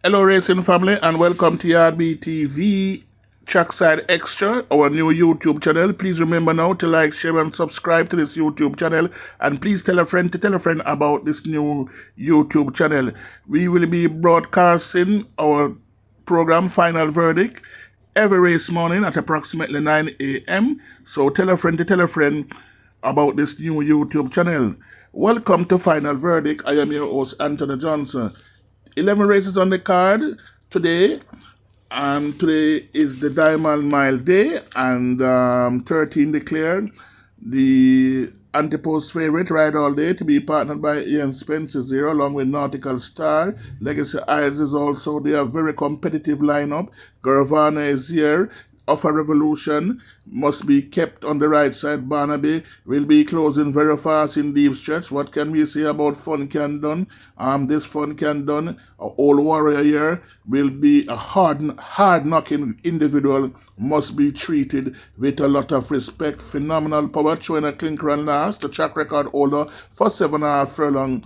Hello, racing family, and welcome to Yard BTV Trackside Extra, our new YouTube channel. Please remember now to like, share, and subscribe to this YouTube channel. And please tell a friend to tell a friend about this new YouTube channel. We will be broadcasting our program Final Verdict every race morning at approximately 9 a.m. So tell a friend to tell a friend about this new YouTube channel. Welcome to Final Verdict. I am your host, Anthony Johnson. 11 races on the card today. Today is the Diamond Mile Day, and 13 declared. The Antipost favorite, Ride All Day, to be partnered by Ian Spence is here, along with Nautical Star. Legacy Isles is also there. Very competitive lineup. Garavana is here. Offer Revolution must be kept on the right side. Barnaby will be closing very fast in deep stretch. What can we say about Fun Can Done? This Fun Can Done, old warrior here, will be a hard knocking individual, must be treated with a lot of respect. Phenomenal power, showing a clinker and last. The track record holder for 7.5 furlong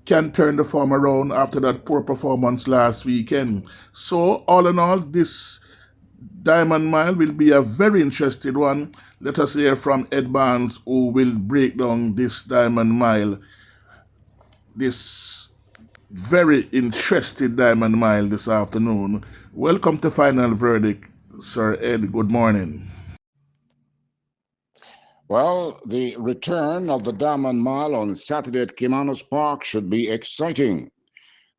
can turn the form around after that poor performance last weekend. So all in all, this Diamond Mile will be a very interesting one. Let us hear from Ed Barnes, who will break down this Diamond Mile, this very interesting Diamond Mile this afternoon. Welcome to Final Verdict, Sir Ed. Good morning. Well, the return of the Diamond Mile on Saturday at Kimanos Park should be exciting.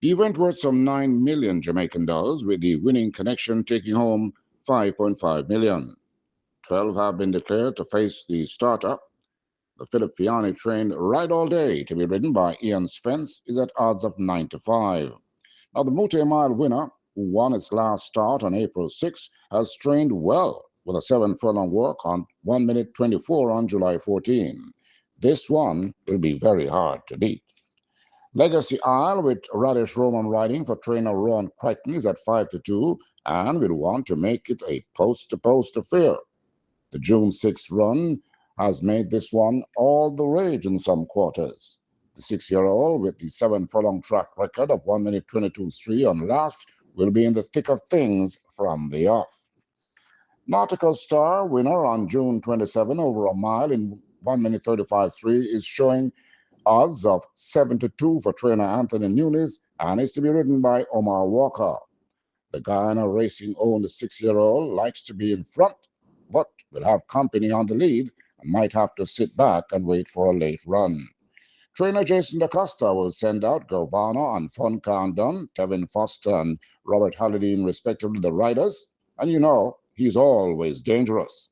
The event worth some 9 million Jamaican dollars, with the winning connection taking home 5.5 million. 12 have been declared to face the starter. The Philip Fiani trained Ride All Day, to be ridden by Ian Spence, is at odds of 9 to 5. Now, the multi-mile winner, who won its last start on April 6, has trained well with a 7-furlong work on 1 minute 24 on July 14. This one will be very hard to beat. Legacy Isle, with Radish Roman riding for trainer Ron Crichton, is at 5 to 2 and will want to make it a post-to-post affair. The June 6th run has made this one all the rage in some quarters. The 6-year-old, with the 7-furlong track record of 1 minute 22.3 on last, will be in the thick of things from the off. Nautical Star, winner on June 27 over a mile in 1 minute 35.3, is showing odds of 7 to 2 for trainer Anthony Nunes and is to be ridden by Omar Walker. The Guyana Racing owned 6-year-old likes to be in front, but will have company on the lead and might have to sit back and wait for a late run. Trainer Jason DaCosta will send out Garavana and Fun Can Done, Tevin Foster and Robert Hallidine, respectively, the riders, and you know he's always dangerous.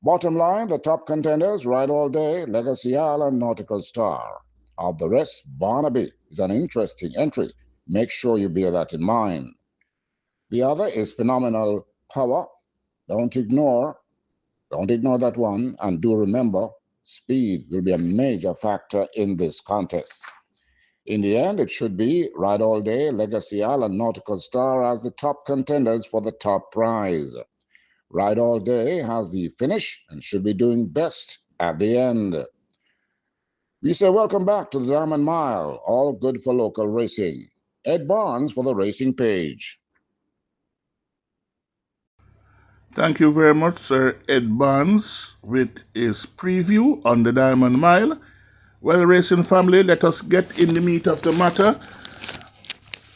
Bottom line, the top contenders, Ride All Day, Legacy Isle, and Nautical Star. Of the rest, Barnaby is an interesting entry. Make sure you bear that in mind. The other is Phenomenal Power. Don't ignore that one, and do remember, speed will be a major factor in this contest. In the end, it should be Ride All Day, Legacy Isle, and Nautical Star as the top contenders for the top prize. Ride All Day has the finish and should be doing best at the end. We say welcome back to the Diamond Mile, all good for local racing. Ed Barnes for the Racing Page. Thank you very much, Sir Ed Barnes, with his preview on the Diamond Mile. Well, racing family, let us get in the meat of the matter.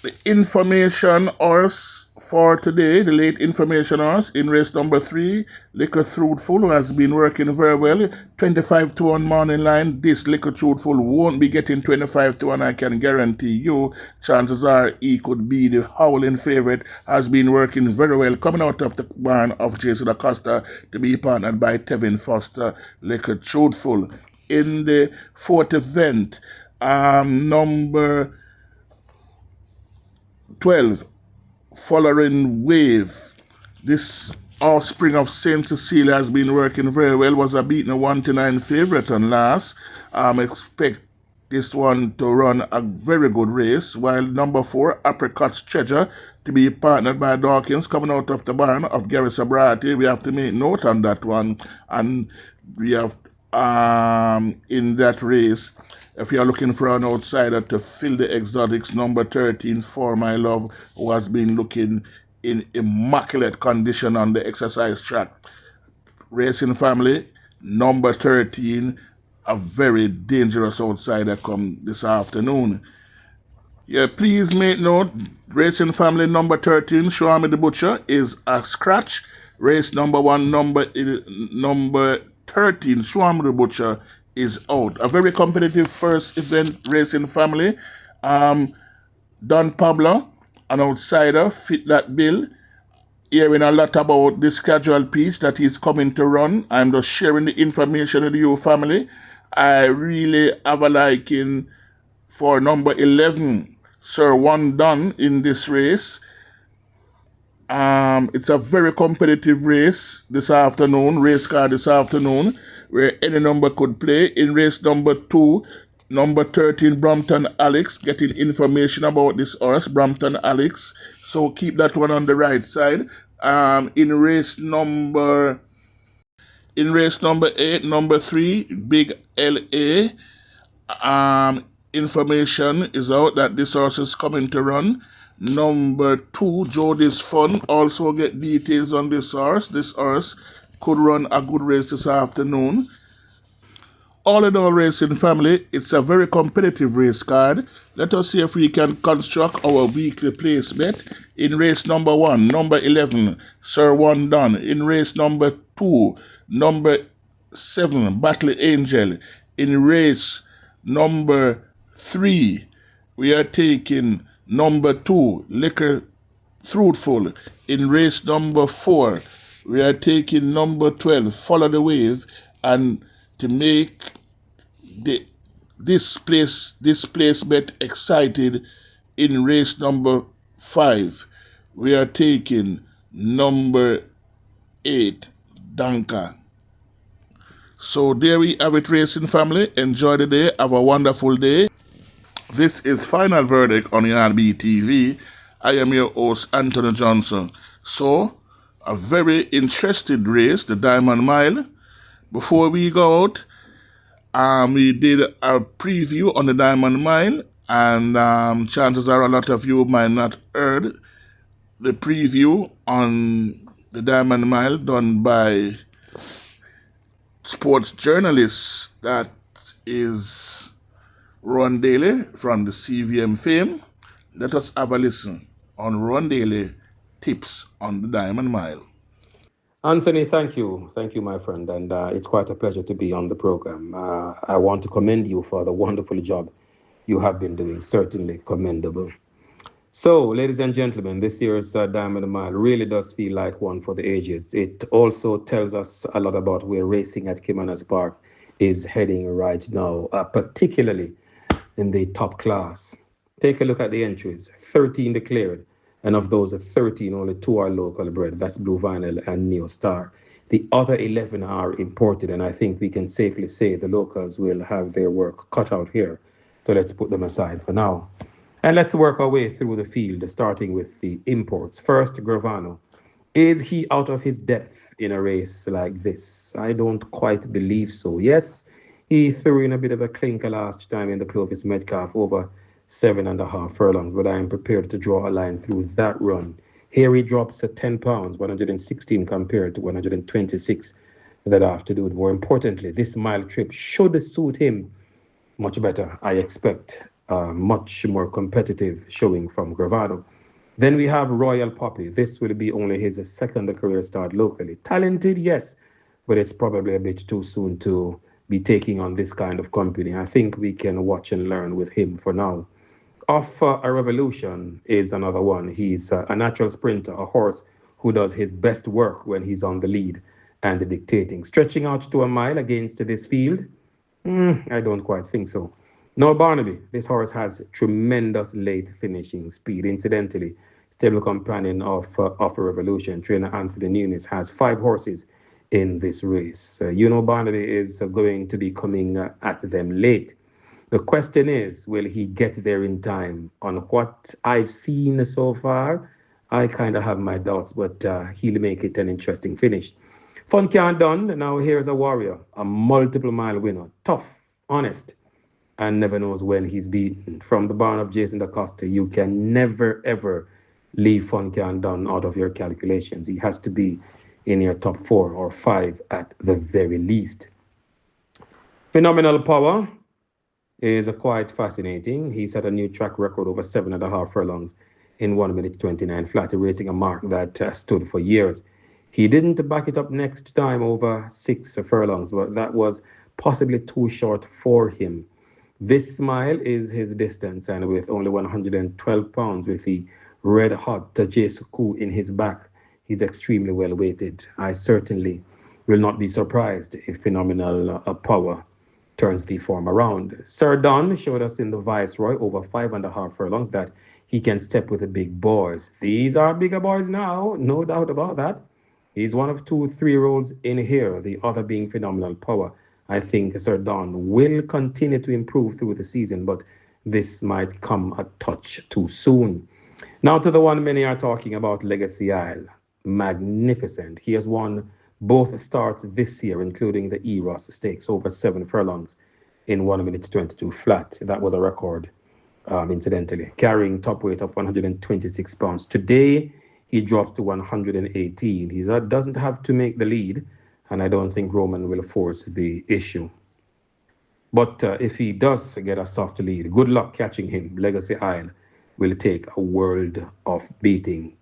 The information horse for today, the late information horse in race number 3, Liquor Truthful, who has been working very well. 25 to 1 morning line. This Liquor Truthful won't be getting 25 to 1, I can guarantee you. Chances are he could be the howling favorite. Has been working very well, coming out of the barn of Jason Acosta to be partnered by Tevin Foster. Liquor Truthful. In the 4th event, number 12, Following Wave. This offspring of St. Cecilia has been working very well. Was a beaten 1-9 favorite on last. Expect this one to run a very good race. While number 4, Apricot's Treasure, to be partnered by Dawkins, coming out of the barn of Gary Sabrati. We have to make note on that one. And we have in that race If you're looking for an outsider to fill the exotics, number 13, For My Love, who has been looking in immaculate condition on the exercise track. Racing Family, number 13, a very dangerous outsider come this afternoon. Yeah, please make note, Racing Family number 13, Show Me the Butcher, is a scratch. Race number 1, number 13, Show Me the Butcher, is out. A very competitive first event, Racing Family. Don Pablo, an outsider, fit that bill. Hearing a lot about this casual piece that he's coming to run. I'm just sharing the information with you, family. I really have a liking for number 11, Sir One Done, in this race. It's a very competitive race this afternoon, race car this afternoon, where any number could play. In race number 2, number 13, Brompton Alex, getting information about this horse, Brompton Alex. So keep that one on the right side. In race number 8, number 3, Big LA, information is out that this horse is coming to run. Number 2, Jody's Fun, also get details on this horse. This horse could run a good race this afternoon. All in all, Racing Family, it's a very competitive race card. Let us see if we can construct our weekly placement. In race number 1, number 11, Sir One Done. In race number 2, number 7, Battle Angel. In race number 3, we are taking number 2, Liquor Fruitful. In race number 4, we are taking number 12, Follow the Wave. And to make this placement excited, in race number 5, we are taking number 8, Danka. So there we have it, Racing Family. Enjoy the day. Have a wonderful day. This is Final Verdict on Yardbee TV. I am your host, Anthony Johnson. So, a very interesting race, the Diamond Mile. Before we go out, we did a preview on the Diamond Mile, and chances are a lot of you might not heard the preview on the Diamond Mile done by sports journalist that is Ron Daly from the CVM fame. Let us have a listen on Ron Daly tips on the Diamond Mile. Anthony, thank you. Thank you, my friend. And it's quite a pleasure to be on the program. I want to commend you for the wonderful job you have been doing. Certainly commendable. So, ladies and gentlemen, this year's Diamond Mile really does feel like one for the ages. It also tells us a lot about where racing at Caymanas Park is heading right now, particularly in the top class. Take a look at the entries. 13 declared, and of those 13, only 2 are local bred. That's Blue Vinyl and Neo Star. The other 11 are imported, and I think we can safely say the locals will have their work cut out here. So let's put them aside for now. And let's work our way through the field, starting with the imports. First, Gravano. Is he out of his depth in a race like this? I don't quite believe so. Yes, he threw in a bit of a clinker last time in the Clovis Metcalf over 7.5 furlongs, but I am prepared to draw a line through that run. Here he drops at 10 pounds, 116 compared to 126 that afternoon. More importantly, this mile trip should suit him much better. I expect much more competitive showing from Gravano. Then we have Royal Poppy. This will be only his second career start locally. Talented, yes, but it's probably a bit too soon to be taking on this kind of company. I think we can watch and learn with him for now. Off a Revolution is another one. He's a natural sprinter, a horse who does his best work when he's on the lead and dictating. Stretching out to a mile against this field? I don't quite think so. No, Barnaby, this horse has tremendous late finishing speed. Incidentally, stable companion of a Revolution, trainer Anthony Nunes, has 5 horses in this race. Barnaby is going to be coming at them late. The question is, will he get there in time? On what I've seen so far, I kind of have my doubts, but he'll make it an interesting finish. Fun can't done. Now here's a warrior, a multiple mile winner. Tough, honest, and never knows when he's beaten. From the barn of Jason DaCosta, you can never ever leave Funky and Dunn out of your calculations. He has to be in your top 4 or 5 at the very least. Phenomenal Power is quite fascinating. He set a new track record over 7.5 furlongs in 1 minute 29 flat, erasing a mark that stood for years. He didn't back it up next time over 6 furlongs, but that was possibly too short for him. This mile is his distance, and with only 112 pounds, with the red hot Jesuku in his back, he's extremely well weighted. I certainly will not be surprised if Phenomenal Power turns the form around. Sir Don showed us in the Viceroy over 5.5 furlongs that he can step with the big boys. These are bigger boys now, no doubt about that. He's one of 2 3-year-olds in here, the other being Phenomenal Power. I think Sir Don will continue to improve through the season, but this might come a touch too soon. Now to the one many are talking about, Legacy Isle. Magnificent. He has won both starts this year, including the Eros Stakes, over 7 furlongs in 1 minute 22 flat. That was a record, incidentally, carrying top weight of 126 pounds. Today, he drops to 118. He doesn't have to make the lead, and I don't think Roman will force the issue. But if he does get a soft lead, good luck catching him. Legacy Isle will take a world of beating.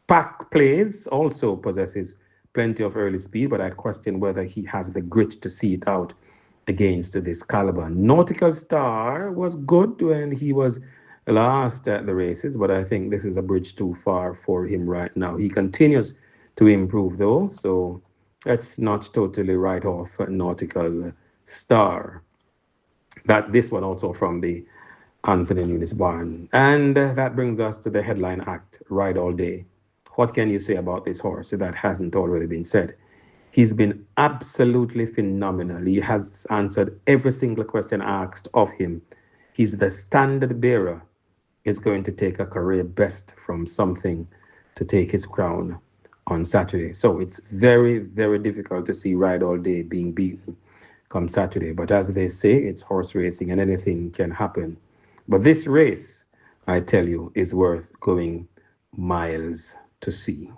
Pack Plays also possesses plenty of early speed, but I question whether he has the grit to see it out against this caliber. Nautical Star was good when he was last at the races, but I think this is a bridge too far for him right now. He continues to improve though, so let's not totally write off Nautical Star. This one also from the Anthony Nunes barn. And that brings us to the headline act, Ride All Day. What can you say about this horse that hasn't already been said? He's been absolutely phenomenal. He has answered every single question asked of him. He's the standard bearer. He's going to take a career best from something to take his crown on Saturday. So it's very, very difficult to see Ride All Day being beaten come Saturday. But as they say, it's horse racing and anything can happen. But this race, I tell you, is worth going miles to see.